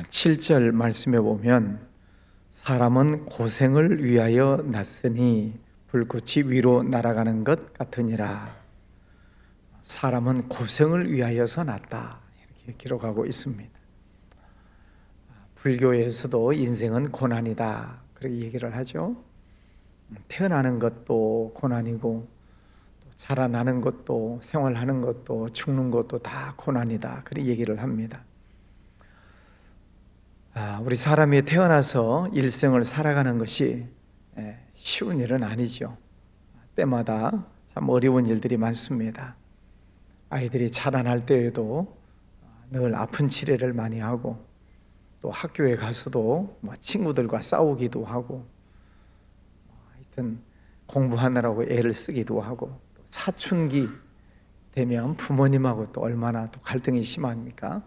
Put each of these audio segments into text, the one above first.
7절 말씀에 보면 사람은 고생을 위하여 났으니 불꽃이 위로 날아가는 것 같으니라. 사람은 고생을 위하여서 났다, 이렇게 기록하고 있습니다. 불교에서도 인생은 고난이다, 그렇게 얘기를 하죠. 태어나는 것도 고난이고, 자라나는 것도, 생활하는 것도, 죽는 것도 다 고난이다, 그렇게 얘기를 합니다. 우리 사람이 태어나서 일생을 살아가는 것이 쉬운 일은 아니죠. 때마다 참 어려운 일들이 많습니다. 아이들이 자라날 때에도 늘 아픈 치레를 많이 하고, 또 학교에 가서도 친구들과 싸우기도 하고, 하여튼 공부하느라고 애를 쓰기도 하고, 또 사춘기 되면 부모님하고 또 얼마나 또 갈등이 심합니까?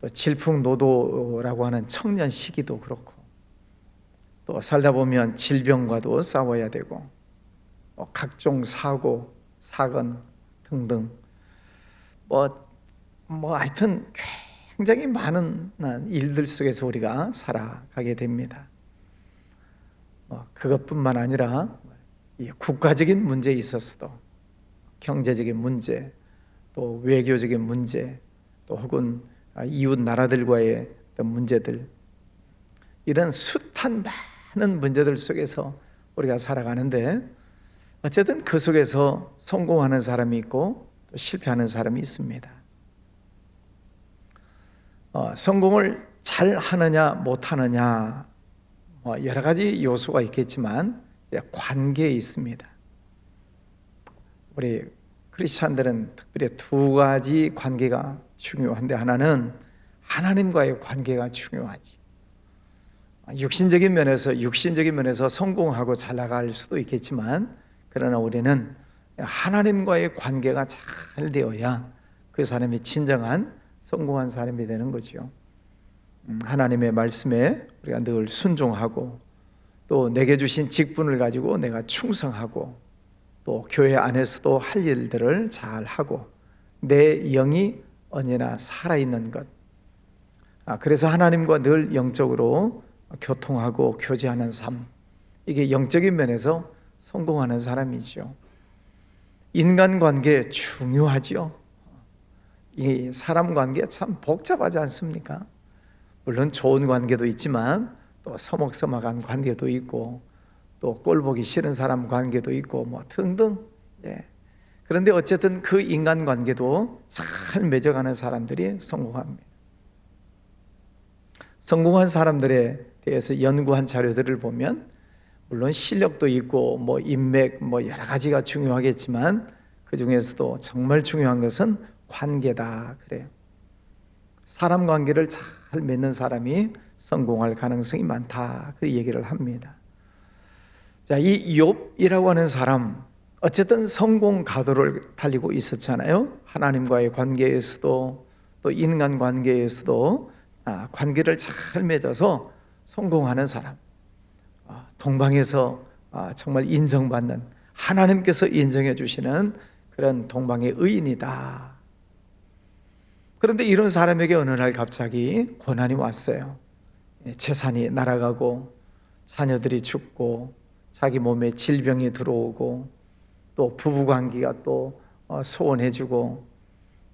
또 질풍노도라고 하는 청년 시기도 그렇고, 또 살다 보면 질병과도 싸워야 되고, 각종 사고, 사건 등등 하여튼 굉장히 많은 일들 속에서 우리가 살아가게 됩니다. 그것뿐만 아니라 국가적인 문제에 있어서도, 경제적인 문제, 또 외교적인 문제, 또 혹은 이웃 나라들과의 어떤 문제들, 이런 숱한 많은 문제들 속에서 우리가 살아가는데, 어쨌든 그 속에서 성공하는 사람이 있고 또 실패하는 사람이 있습니다. 성공을 잘 하느냐 못하느냐 여러 가지 요소가 있겠지만 관계에 있습니다. 우리 크리스찬들은 특별히 두 가지 관계가 중요한데, 하나는 하나님과의 관계가 중요하지. 육신적인 면에서 성공하고 잘 나갈 수도 있겠지만, 그러나 우리는 하나님과의 관계가 잘 되어야 그 사람이 진정한 성공한 사람이 되는 거죠. 하나님의 말씀에 우리가 늘 순종하고, 또 내게 주신 직분을 가지고 내가 충성하고, 또 교회 안에서도 할 일들을 잘 하고, 내 영이 언제나 살아있는 것. 그래서 하나님과 늘 영적으로 교통하고 교제하는 삶, 이게 영적인 면에서 성공하는 사람이죠. 인간관계 중요하죠. 이 사람 관계 참 복잡하지 않습니까? 물론 좋은 관계도 있지만 또 서먹서먹한 관계도 있고, 또 꼴보기 싫은 사람 관계도 있고 등등. 그런데 어쨌든 그 인간관계도 잘 맺어가는 사람들이 성공합니다. 성공한 사람들에 대해서 연구한 자료들을 보면, 물론 실력도 있고 인맥 여러 가지가 중요하겠지만, 그 중에서도 정말 중요한 것은 관계다, 그래요. 사람 관계를 잘 맺는 사람이 성공할 가능성이 많다, 그 얘기를 합니다. 자, 이 욥이라고 하는 사람, 어쨌든 성공 가도를 달리고 있었잖아요. 하나님과의 관계에서도, 또 인간 관계에서도 관계를 잘 맺어서 성공하는 사람, 동방에서 정말 인정받는, 하나님께서 인정해 주시는 그런 동방의 의인이다. 그런데 이런 사람에게 어느 날 갑자기 고난이 왔어요. 재산이 날아가고, 자녀들이 죽고, 자기 몸에 질병이 들어오고, 또 부부관계가 또 소원해지고,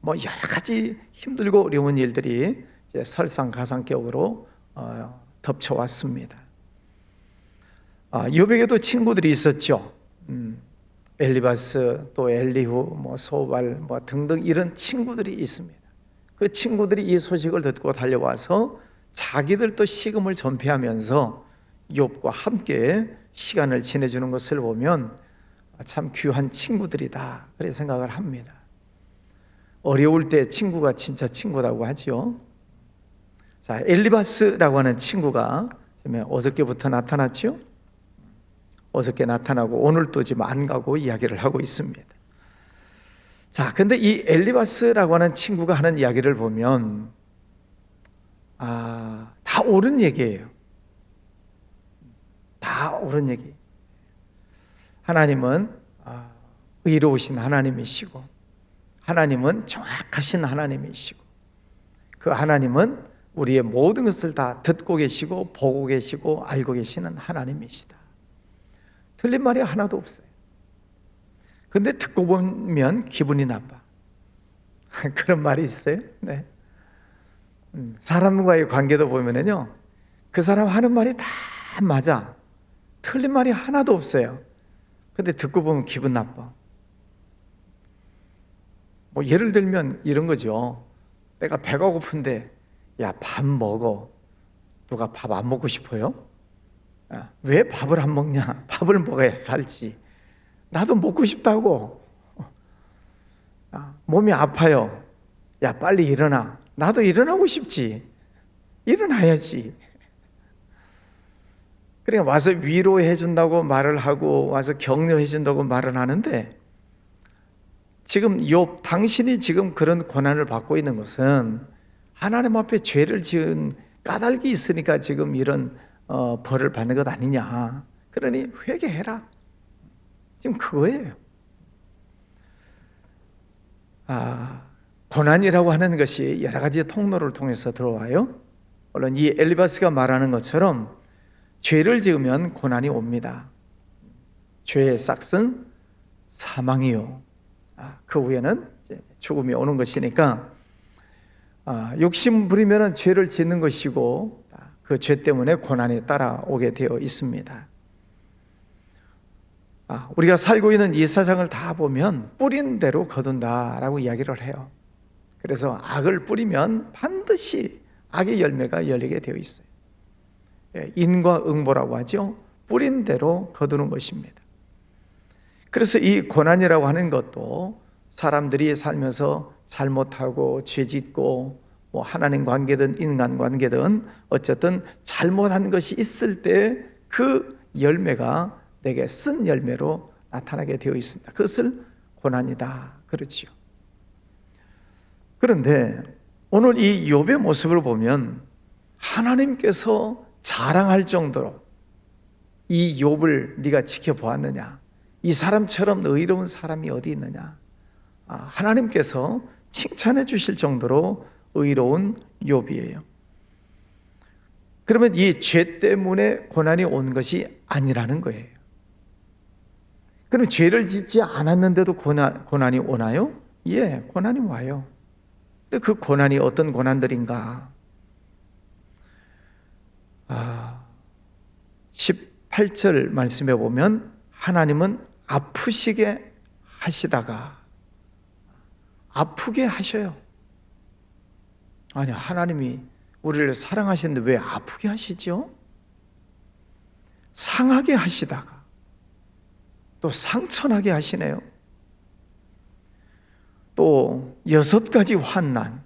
여러 가지 힘들고 어려운 일들이 이제 설상가상격으로 덮쳐왔습니다. 욥에게도 친구들이 있었죠. 엘리바스, 또 엘리후, 소발 등등 이런 친구들이 있습니다. 그 친구들이 이 소식을 듣고 달려와서 자기들도 식음을 전폐하면서 욥과 함께 시간을 지내주는 것을 보면 참 귀한 친구들이다, 그렇게 생각을 합니다. 어려울 때 친구가 진짜 친구라고 하죠. 자, 엘리바스라고 하는 친구가 어저께부터 나타났죠. 어저께 나타나고 오늘 또 지금 안 가고 이야기를 하고 있습니다. 자, 근데 이 엘리바스라고 하는 친구가 하는 이야기를 보면 다 옳은 얘기예요. 다 옳은 얘기. 하나님은 의로우신 하나님이시고, 하나님은 정확하신 하나님이시고, 그 하나님은 우리의 모든 것을 다 듣고 계시고 보고 계시고 알고 계시는 하나님이시다. 틀린 말이 하나도 없어요. 근데 듣고 보면 기분이 나빠. 그런 말이 있어요. 네. 사람과의 관계도 보면은요, 그 사람 하는 말이 다 맞아. 틀린 말이 하나도 없어요. 근데 듣고 보면 기분 나빠. 뭐 예를 들면 이런 거죠. 내가 배가 고픈데, 야, 밥 먹어. 누가 밥 안 먹고 싶어요? 야, 왜 밥을 안 먹냐? 밥을 먹어야 살지. 나도 먹고 싶다고. 몸이 아파요. 야, 빨리 일어나. 나도 일어나고 싶지. 일어나야지. 그러니까 와서 위로해 준다고 말을 하고 와서 격려해 준다고 말을 하는데, 지금 욥 당신이 지금 그런 고난을 받고 있는 것은 하나님 앞에 죄를 지은 까닭이 있으니까 지금 이런 벌을 받는 것 아니냐. 그러니 회개해라. 지금 그거예요. 고난이라고 하는 것이 여러 가지 통로를 통해서 들어와요. 물론 이 엘리바스가 말하는 것처럼 죄를 지으면 고난이 옵니다. 죄의 싹은 사망이요. 그 후에는 죽음이 오는 것이니까 욕심 부리면 죄를 짓는 것이고 그 죄 때문에 고난이 따라오게 되어 있습니다. 우리가 살고 있는 이 세상을 다 보면 뿌린 대로 거둔다라고 이야기를 해요. 그래서 악을 뿌리면 반드시 악의 열매가 열리게 되어 있어요. 인과응보라고 하죠. 뿌린 대로 거두는 것입니다. 그래서 이 고난이라고 하는 것도 사람들이 살면서 잘못하고 죄짓고 뭐 하나님 관계든 인간 관계든 어쨌든 잘못한 것이 있을 때 그 열매가 내게 쓴 열매로 나타나게 되어 있습니다. 그것을 고난이다 그렇지요. 그런데 오늘 이 욥의 모습을 보면 하나님께서 자랑할 정도로 이 욥을 네가 지켜보았느냐, 이 사람처럼 의로운 사람이 어디 있느냐, 하나님께서 칭찬해 주실 정도로 의로운 욥이에요. 그러면 이 죄 때문에 고난이 온 것이 아니라는 거예요. 그럼 죄를 짓지 않았는데도 고난이 오나요? 예, 고난이 와요. 근데 그 고난이 어떤 고난들인가? 18절 말씀해 보면 하나님은 아프시게 하시다가 아프게 하셔요. 아니, 하나님이 우리를 사랑하시는데 왜 아프게 하시죠? 상하게 하시다가 또 상처나게 하시네요. 또 6가지 환난,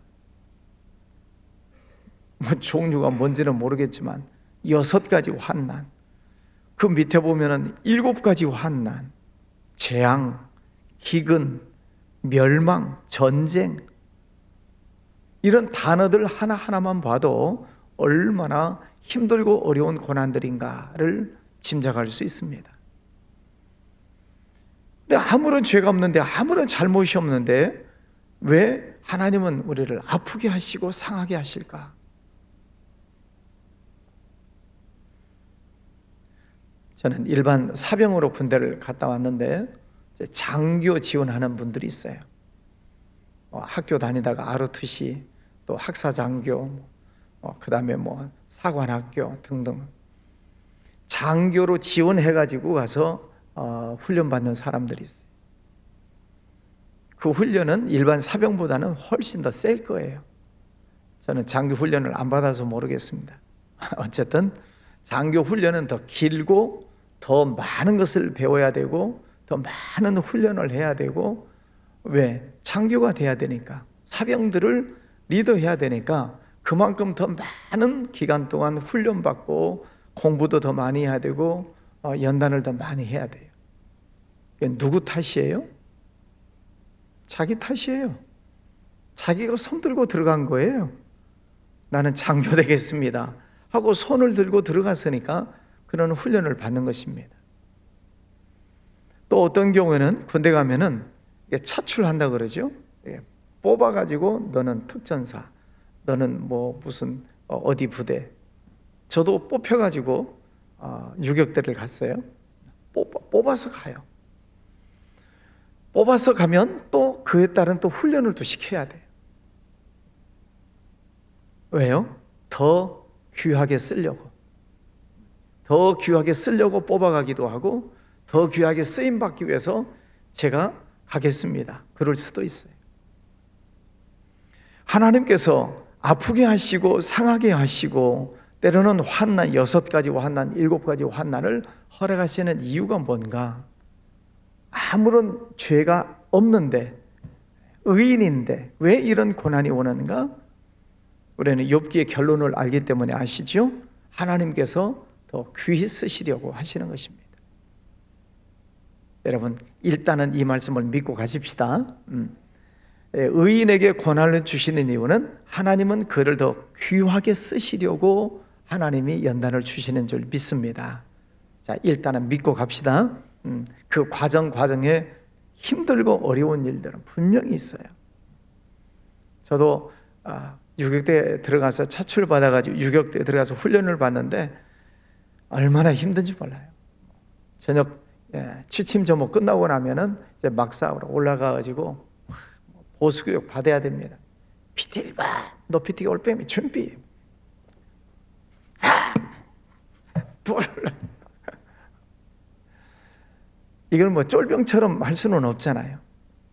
종류가 뭔지는 모르겠지만 6가지 환난, 그 밑에 보면은 7가지 환난, 재앙, 기근, 멸망, 전쟁, 이런 단어들 하나하나만 봐도 얼마나 힘들고 어려운 고난들인가를 짐작할 수 있습니다. 근데 아무런 죄가 없는데, 아무런 잘못이 없는데 왜 하나님은 우리를 아프게 하시고 상하게 하실까? 저는 일반 사병으로 군대를 갔다 왔는데 장교 지원하는 분들이 있어요. 학교 다니다가 ROTC, 또 학사장교, 그 다음에 사관학교 등등 장교로 지원해가지고 가서 훈련받는 사람들이 있어요. 그 훈련은 일반 사병보다는 훨씬 더 셀 거예요. 저는 장교 훈련을 안 받아서 모르겠습니다. 어쨌든 장교 훈련은 더 길고 더 많은 것을 배워야 되고 더 많은 훈련을 해야 되고, 왜? 장교가 돼야 되니까, 사병들을 리더해야 되니까 그만큼 더 많은 기간 동안 훈련받고 공부도 더 많이 해야 되고 연단을 더 많이 해야 돼요. 누구 탓이에요? 자기 탓이에요. 자기가 손 들고 들어간 거예요. 나는 장교 되겠습니다 하고 손을 들고 들어갔으니까 그런 훈련을 받는 것입니다. 또 어떤 경우에는 군대 가면은 차출한다 그러죠. 뽑아가지고 너는 특전사, 너는 무슨 어디 부대. 저도 뽑혀가지고 유격대를 갔어요. 뽑아서 가요. 뽑아서 가면 또 그에 따른 또 훈련을 또 시켜야 돼요. 왜요? 더 귀하게 쓰려고. 더 귀하게 쓰려고 뽑아가기도 하고 더 귀하게 쓰임받기 위해서 제가 가겠습니다. 그럴 수도 있어요. 하나님께서 아프게 하시고 상하게 하시고 때로는 환난 6가지 환난, 7가지 환난을 허락하시는 이유가 뭔가? 아무런 죄가 없는데 의인인데 왜 이런 고난이 오는가? 우리는 욥기의 결론을 알기 때문에 아시죠? 하나님께서 더 귀히 쓰시려고 하시는 것입니다. 여러분 일단은 이 말씀을 믿고 가십시다. 의인에게 고난을 주시는 이유는 하나님은 그를 더 귀하게 쓰시려고 하나님이 연단을 주시는 줄 믿습니다. 자, 일단은 믿고 갑시다. 그 과정에 힘들고 어려운 일들은 분명히 있어요. 저도 유격대에 들어가서 차출 받아가지고 유격대에 들어가서 훈련을 받는데 얼마나 힘든지 몰라요. 저녁 취침 점호 끝나고 나면은 이제 막사으로 올라가가지고 보수교육 받아야 됩니다. PT를 봐. 너 PT 올 빼면 준비. 이걸 뭐 쫄병처럼 할 수는 없잖아요.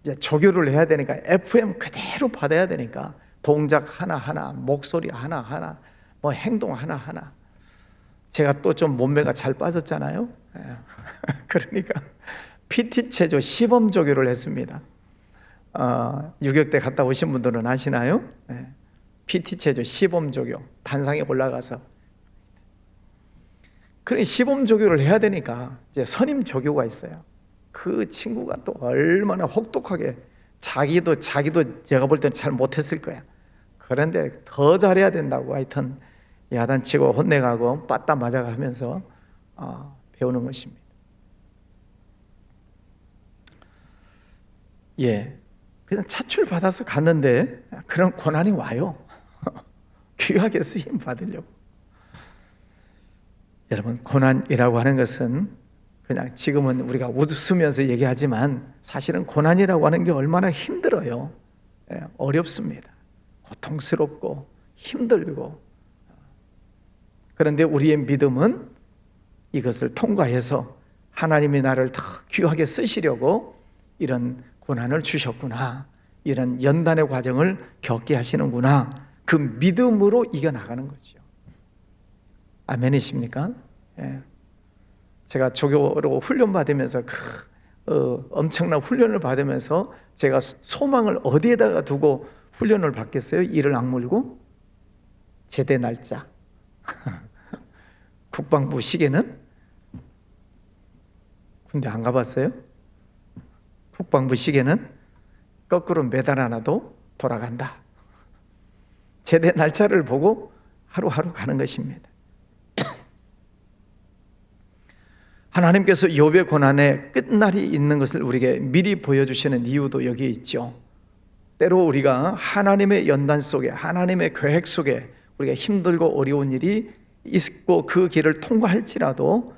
이제 조교를 해야 되니까 FM 그대로 받아야 되니까 동작 하나하나, 목소리 하나하나, 뭐 행동 하나하나. 제가 또 좀 몸매가 잘 빠졌잖아요. 그러니까 PT 체조 시범 조교를 했습니다. 유격대 갔다 오신 분들은 아시나요? PT 체조 시범 조교 단상에 올라가서 그래 시범 조교를 해야 되니까 이제 선임 조교가 있어요. 그 친구가 또 얼마나 혹독하게 자기도 제가 볼 때는 잘 못했을 거야. 그런데 더 잘해야 된다고 하여튼 야단치고 혼내가고 빠따 맞아가면서 배우는 것입니다. 예, 그냥 차출 받아서 갔는데 그런 고난이 와요. 귀하게 쓰임 받으려고. 여러분 고난이라고 하는 것은 그냥 지금은 우리가 웃으면서 얘기하지만 사실은 고난이라고 하는 게 얼마나 힘들어요. 어렵습니다. 고통스럽고 힘들고. 그런데 우리의 믿음은 이것을 통과해서 하나님이 나를 더 귀하게 쓰시려고 이런 고난을 주셨구나, 이런 연단의 과정을 겪게 하시는구나, 그 믿음으로 이겨나가는 거죠. 아멘이십니까? 예. 제가 조교로 훈련받으면서 엄청난 훈련을 받으면서 제가 소망을 어디에다가 두고 훈련을 받겠어요? 이를 악물고? 제대 날짜. 국방부 시계는? 군대 안 가봤어요? 국방부 시계는 거꾸로 매달 하나도 돌아간다. 제대 날짜를 보고 하루하루 가는 것입니다. 하나님께서 욥의 고난에 끝날이 있는 것을 우리에게 미리 보여주시는 이유도 여기에 있죠. 때로 우리가 하나님의 연단 속에, 하나님의 계획 속에 우리가 힘들고 어려운 일이 있고 그 길을 통과할지라도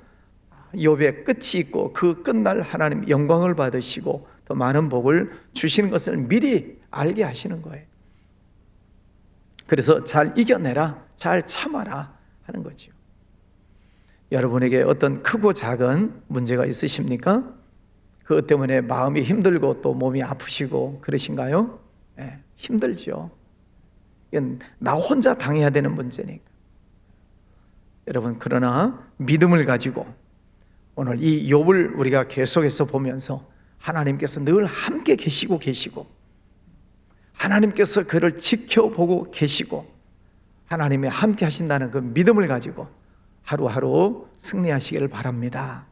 욥의 끝이 있고 그 끝날 하나님 영광을 받으시고 더 많은 복을 주시는 것을 미리 알게 하시는 거예요. 그래서 잘 이겨내라, 잘 참아라 하는 거죠. 여러분에게 어떤 크고 작은 문제가 있으십니까? 그것 때문에 마음이 힘들고 또 몸이 아프시고 그러신가요? 네, 힘들죠. 이건 나 혼자 당해야 되는 문제니까. 여러분, 그러나 믿음을 가지고 오늘 이 욥을 우리가 계속해서 보면서 하나님께서 늘 함께 계시고 하나님께서 그를 지켜보고 계시고 하나님이 함께 하신다는 그 믿음을 가지고 하루하루 승리하시기를 바랍니다.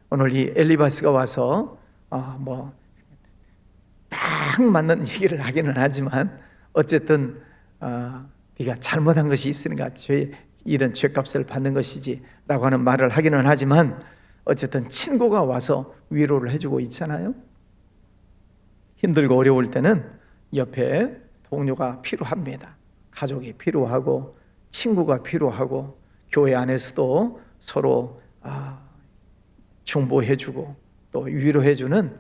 오늘 이 엘리바스가 와서 딱 맞는 얘기를 하기는 하지만 어쨌든 네가 잘못한 것이 있으니까 이런 죄값을 받는 것이지 라고 하는 말을 하기는 하지만 어쨌든 친구가 와서 위로를 해주고 있잖아요. 힘들고 어려울 때는 옆에 동료가 필요합니다. 가족이 필요하고 친구가 필요하고 교회 안에서도 서로 중보해주고 또 위로해주는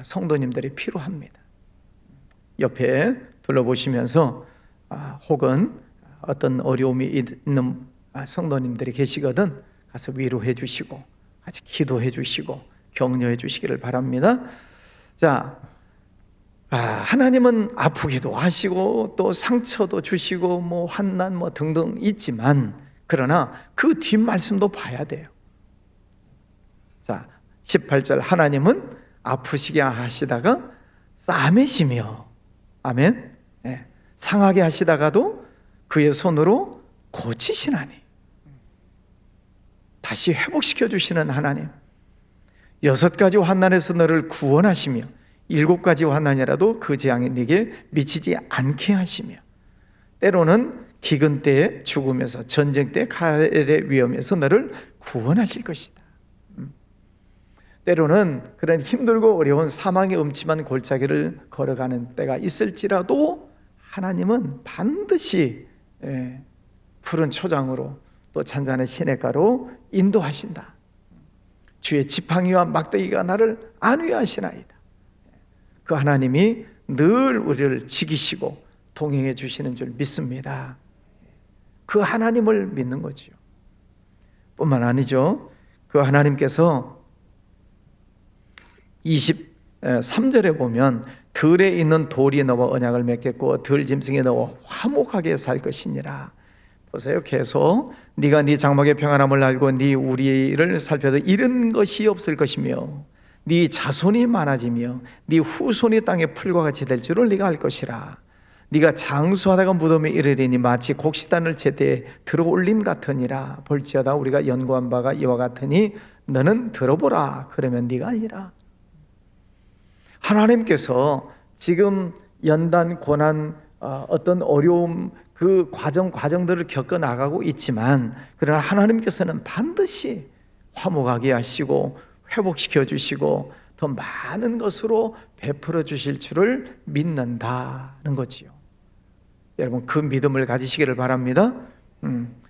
성도님들이 필요합니다. 옆에 둘러보시면서 혹은 어떤 어려움이 있는 성도님들이 계시거든 가서 위로해 주시고 같이 기도해 주시고 격려해 주시기를 바랍니다. 자, 하나님은 아프기도 하시고 또 상처도 주시고 뭐 환난 뭐 등등 있지만 그러나 그 뒷말씀도 봐야 돼요. 자, 18절 하나님은 아프시게 하시다가 싸매시며 아멘. 네. 상하게 하시다가도 그의 손으로 고치시나니 다시 회복시켜 주시는 하나님. 6가지 환난에서 너를 구원하시며 7가지 환난이라도 그 재앙이 네게 미치지 않게 하시며 때로는 기근 때에 죽음에서 전쟁 때 칼의 위험에서 너를 구원하실 것이다. 때로는 그런 힘들고 어려운 사망의 음침한 골짜기를 걸어가는 때가 있을지라도 하나님은 반드시 푸른 초장으로 또 잔잔한 시냇가로 인도하신다. 주의 지팡이와 막대기가 나를 안위하시나이다. 그 하나님이 늘 우리를 지키시고 동행해 주시는 줄 믿습니다. 그 하나님을 믿는 거지요. 뿐만 아니죠. 그 하나님께서 23절에 보면 들에 있는 돌이 너와 언약을 맺겠고 들 짐승에 너와 화목하게 살 것이니라. 보세요. 계속 네가 네 장막의 평안함을 알고 네 우리를 살펴도 잃은 것이 없을 것이며 네 자손이 많아지며 네 후손이 땅의 풀과 같이 될 줄을 네가 알 것이라. 네가 장수하다가 무덤에 이르리니 마치 곡식단을 제때 들어올림 같으니라. 볼지어다 우리가 연구한 바가 이와 같으니 너는 들어보라. 그러면 네가 알리라. 하나님께서 지금 연단, 고난, 어떤 어려움 그 과정들을 겪어 나가고 있지만 그러나 하나님께서는 반드시 화목하게 하시고 회복시켜 주시고 더 많은 것으로 베풀어 주실 줄을 믿는다는 거지요. 여러분 그 믿음을 가지시기를 바랍니다.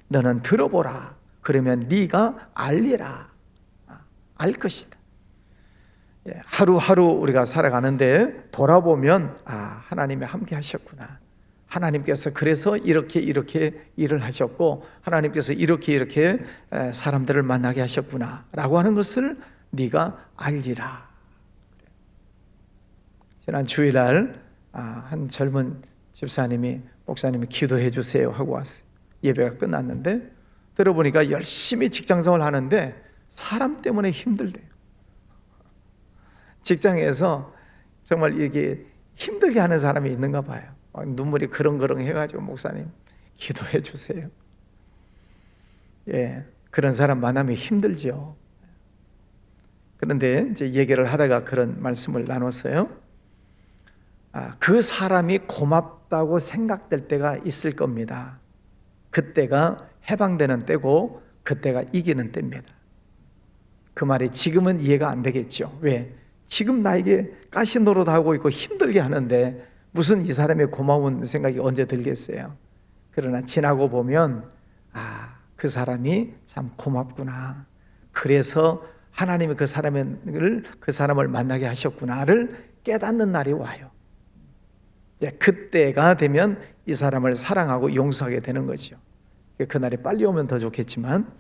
너는 들어보라. 그러면 네가 알리라. 알 것이다. 하루하루 우리가 살아가는데 돌아보면 하나님이 함께 하셨구나. 하나님께서 그래서 이렇게 일을 하셨고 하나님께서 이렇게 사람들을 만나게 하셨구나 라고 하는 것을 네가 알리라. 지난 주일날 한 젊은 집사님이 목사님이 기도해 주세요 하고 왔어요. 예배가 끝났는데 들어보니까 열심히 직장생활을 하는데 사람 때문에 힘들대요. 직장에서 정말 이게 힘들게 하는 사람이 있는가 봐요. 눈물이 그렁그렁 해가지고 목사님 기도해 주세요. 그런 사람 만나면 힘들죠. 그런데 이제 얘기를 하다가 그런 말씀을 나눴어요. 그 사람이 고맙다고 생각될 때가 있을 겁니다. 그때가 해방되는 때고 그때가 이기는 때입니다. 그 말이 지금은 이해가 안 되겠죠. 왜? 지금 나에게 가시 노릇하고 있고 힘들게 하는데 무슨 이 사람의 고마운 생각이 언제 들겠어요? 그러나 지나고 보면 그 사람이 참 고맙구나. 그래서 하나님이 그 사람을 만나게 하셨구나를 깨닫는 날이 와요. 그때가 되면 이 사람을 사랑하고 용서하게 되는 거죠. 그날이 빨리 오면 더 좋겠지만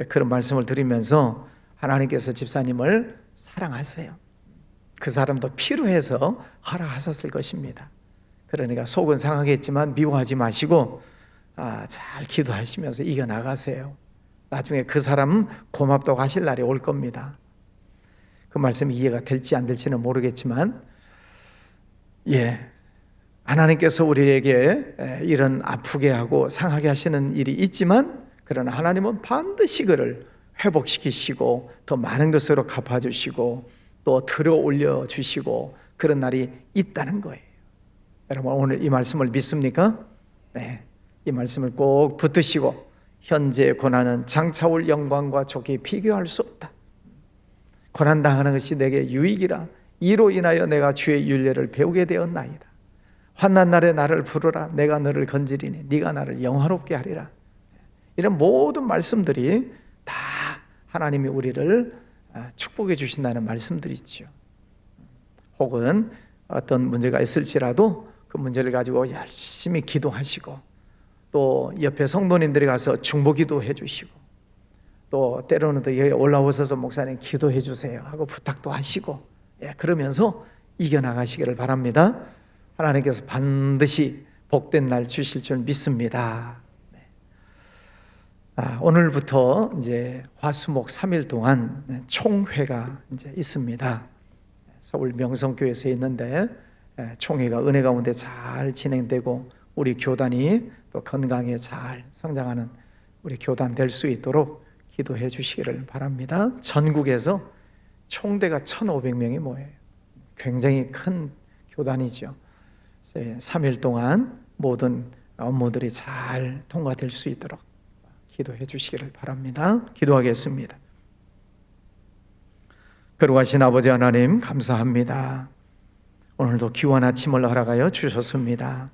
그런 말씀을 드리면서 하나님께서 집사님을 사랑하세요. 그 사람도 필요해서 허락하셨을 것입니다. 그러니까 속은 상하겠지만 미워하지 마시고 잘 기도하시면서 이겨나가세요. 나중에 그 사람 고맙다고 하실 날이 올 겁니다. 그 말씀이 이해가 될지 안 될지는 모르겠지만 하나님께서 우리에게 이런 아프게 하고 상하게 하시는 일이 있지만 그러나 하나님은 반드시 그를 회복시키시고 더 많은 것으로 갚아주시고 또 들어 올려주시고 그런 날이 있다는 거예요. 여러분 오늘 이 말씀을 믿습니까? 네, 이 말씀을 꼭 붙드시고 현재 고난은 장차올 영광과 좋게 비교할 수 없다. 고난당하는 것이 내게 유익이라 이로 인하여 내가 주의 윤례를 배우게 되었나이다. 환난 날에 나를 부르라. 내가 너를 건지리니 네가 나를 영화롭게 하리라. 이런 모든 말씀들이 다 하나님이 우리를 축복해 주신다는 말씀들이죠. 혹은 어떤 문제가 있을지라도 그 문제를 가지고 열심히 기도하시고, 또 옆에 성도님들이 가서 중보기도 해주시고, 또 때로는 또 여기 올라오셔서 목사님 기도해 주세요 하고 부탁도 하시고, 그러면서 이겨나가시기를 바랍니다. 하나님께서 반드시 복된 날 주실 줄 믿습니다. 오늘부터 이제 화수목 3일 동안 총회가 이제 있습니다. 서울 명성교회에서 있는데 총회가 은혜 가운데 잘 진행되고 우리 교단이 또 건강에 잘 성장하는 우리 교단 될 수 있도록 기도해 주시기를 바랍니다. 전국에서 총대가 1,500명이 모여요. 굉장히 큰 교단이죠. 3일 동안 모든 업무들이 잘 통과될 수 있도록 기도해 주시기를 바랍니다. 기도하겠습니다. 거룩하신 아버지 하나님, 감사합니다. 오늘도 귀한 아침을 허락하여 주셨습니다.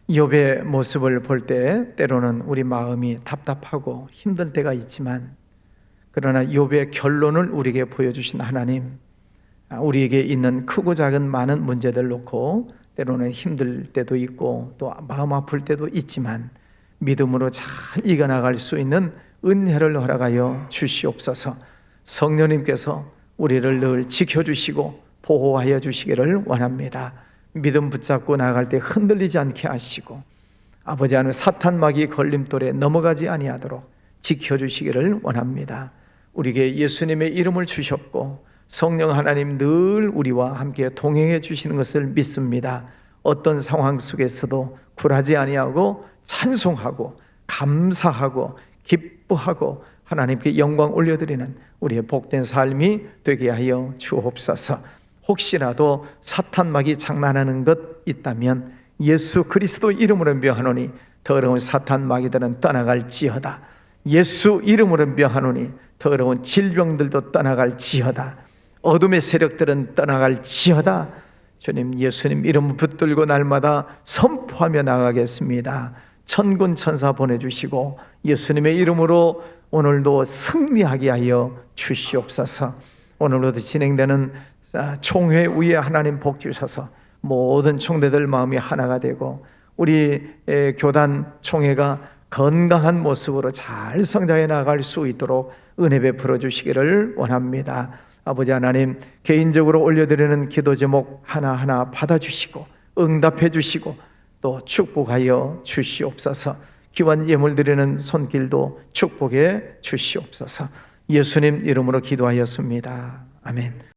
이욥의 모습을 볼 때 때로는 우리 마음이 답답하고 힘든 때가 있지만, 그러나 이욥의 결론을 우리에게 보여주신 하나님, 우리에게 있는 크고 작은 많은 문제들 놓고 때로는 힘들 때도 있고 또 마음 아플 때도 있지만 믿음으로 잘 이겨나갈 수 있는 은혜를 허락하여 주시옵소서. 성령님께서 우리를 늘 지켜주시고 보호하여 주시기를 원합니다. 믿음 붙잡고 나아갈 때 흔들리지 않게 하시고, 아버지 하나님, 사탄 마귀 걸림돌에 넘어가지 아니하도록 지켜주시기를 원합니다. 우리에게 예수님의 이름을 주셨고 성령 하나님 늘 우리와 함께 동행해 주시는 것을 믿습니다. 어떤 상황 속에서도 굴하지 아니하고 찬송하고 감사하고 기뻐하고 하나님께 영광 올려드리는 우리의 복된 삶이 되게 하여 주옵소서. 혹시라도 사탄 마귀 장난하는 것 있다면 예수 그리스도 이름으로 명하노니 더러운 사탄 마귀들은 떠나갈지어다. 예수 이름으로 명하노니 더러운 질병들도 떠나갈지어다. 어둠의 세력들은 떠나갈지어다. 주님, 예수님 이름 붙들고 날마다 선포하며 나가겠습니다. 천군 천사 보내주시고 예수님의 이름으로 오늘도 승리하게 하여 주시옵소서. 오늘도 진행되는 총회 위에 하나님 복 주셔서 모든 총대들 마음이 하나가 되고 우리 교단 총회가 건강한 모습으로 잘 성장해 나갈 수 있도록 은혜 베풀어 주시기를 원합니다. 아버지 하나님, 개인적으로 올려드리는 기도 제목 하나하나 받아주시고 응답해 주시고 또 축복하여 주시옵소서. 귀한 예물 드리는 손길도 축복해 주시옵소서. 예수님 이름으로 기도하였습니다. 아멘.